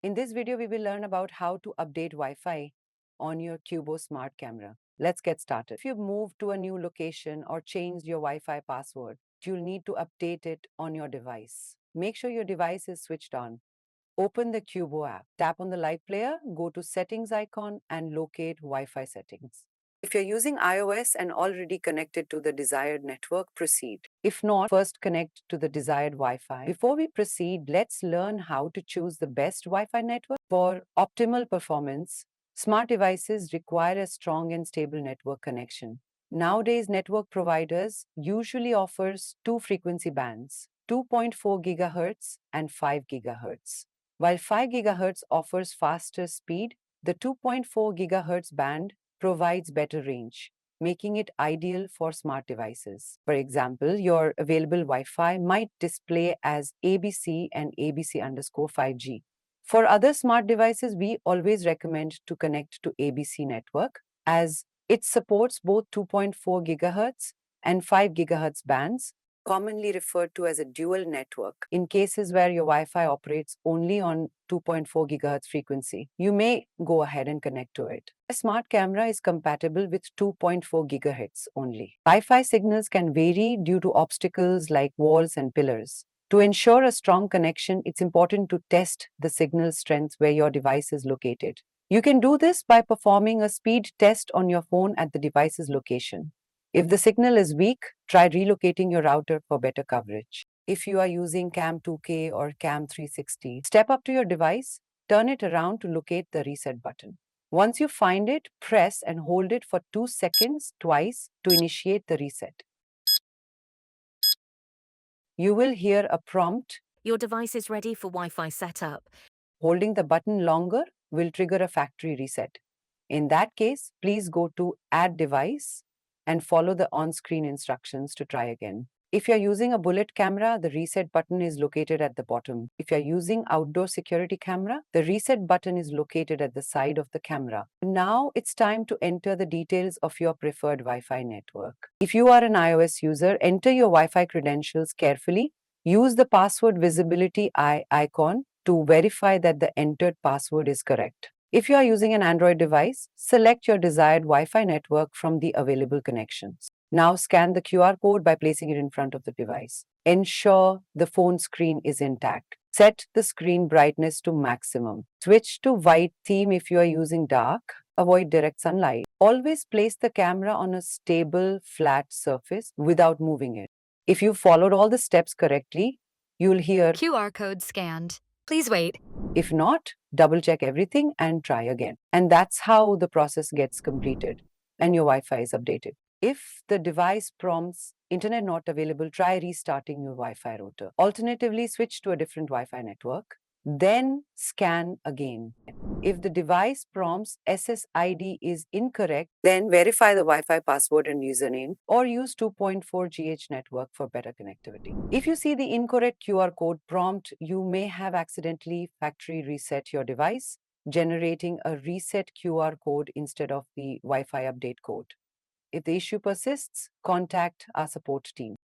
In this video, we will learn about how to update Wi-Fi on your Qubo Smart Camera. Let's get started. If you've moved to a new location or changed your Wi-Fi password, you'll need to update it on your device. Make sure your device is switched on. Open the Qubo app. Tap on the live player, go to Settings icon and locate Wi-Fi settings. If you're using iOS and already connected to the desired network, proceed. If not, first connect to the desired Wi-Fi. Before we proceed, let's learn how to choose the best Wi-Fi network. For optimal performance, smart devices require a strong and stable network connection. Nowadays, network providers usually offers two frequency bands, 2.4 GHz and 5 GHz. While 5 GHz offers faster speed, the 2.4 GHz band provides better range, making it ideal for smart devices. For example, your available Wi-Fi might display as ABC and ABC_5G. For other smart devices, we always recommend to connect to ABC network as it supports both 2.4 GHz and 5 GHz bands, commonly referred to as a dual network. In cases where your Wi-Fi operates only on 2.4 GHz frequency, you may go ahead and connect to it. A smart camera is compatible with 2.4 GHz only. Wi-Fi signals can vary due to obstacles like walls and pillars. To ensure a strong connection, it's important to test the signal strength where your device is located. You can do this by performing a speed test on your phone at the device's location. If the signal is weak, try relocating your router for better coverage. If you are using Cam 2K or Cam 360, step up to your device, turn it around to locate the reset button. Once you find it, press and hold it for 2 seconds twice to initiate the reset. You will hear a prompt. Your device is ready for Wi-Fi setup. Holding the button longer will trigger a factory reset. In that case, please go to Add Device and follow the on-screen instructions to try again. If you're using a bullet camera, the reset button is located at the bottom. If you're using outdoor security camera, the reset button is located at the side of the camera. Now it's time to enter the details of your preferred Wi-Fi network. If you are an iOS user, enter your Wi-Fi credentials carefully. Use the password visibility eye icon to verify that the entered password is correct. If you are using an Android device, select your desired Wi-Fi network from the available connections. Now scan the QR code by placing it in front of the device. Ensure the phone screen is intact. Set the screen brightness to maximum. Switch to white theme if you are using dark. Avoid direct sunlight. Always place the camera on a stable, flat surface without moving it. If you followed all the steps correctly, you'll hear QR code scanned. Please wait. If not, double check everything and try again. And that's how the process gets completed and your Wi-Fi is updated. If the device prompts internet not available, try restarting your Wi-Fi router. Alternatively, switch to a different Wi-Fi network, then scan again. If the device prompts SSID is incorrect, then verify the Wi-Fi password and username or use 2.4 GH network for better connectivity. If you see the incorrect QR code prompt, you may have accidentally factory reset your device, generating a reset QR code instead of the Wi-Fi update code. If the issue persists, contact our support team.